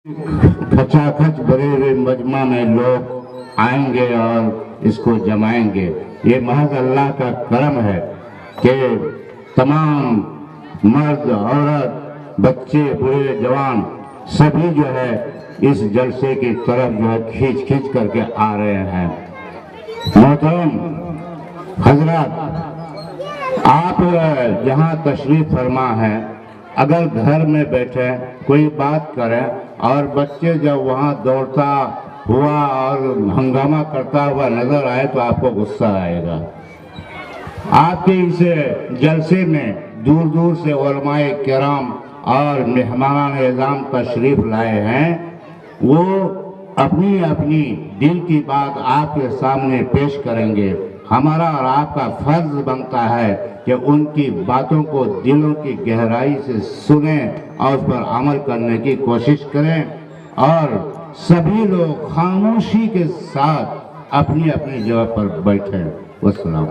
खचाखच भरे हुए मजमा में लोग आएंगे और इसको जमाएंगे। ये महज अल्लाह का करम है कि तमाम मर्द, औरत, बच्चे, बूढ़े, जवान सभी जो है इस जलसे की तरफ जो है खींच खींच करके आ रहे हैं। मोहतरम हजरत, आप जहाँ तशरीफ फरमा है, अगर घर में बैठे कोई बात करें और बच्चे जब वहाँ दौड़ता हुआ और हंगामा करता हुआ नजर आए तो आपको गुस्सा आएगा। आपके इस जलसे में दूर दूर से उलमाए किराम और मेहमान एज़ाम तशरीफ लाए हैं। वो अपनी अपनी दिल की बात आपके सामने पेश करेंगे। हमारा और आपका फर्ज बनता है कि उनकी बातों को दिलों की गहराई से सुनें और उस पर अमल करने की कोशिश करें और सभी लोग खामोशी के साथ अपनी अपनी जगह पर बैठें। वस्सलाम।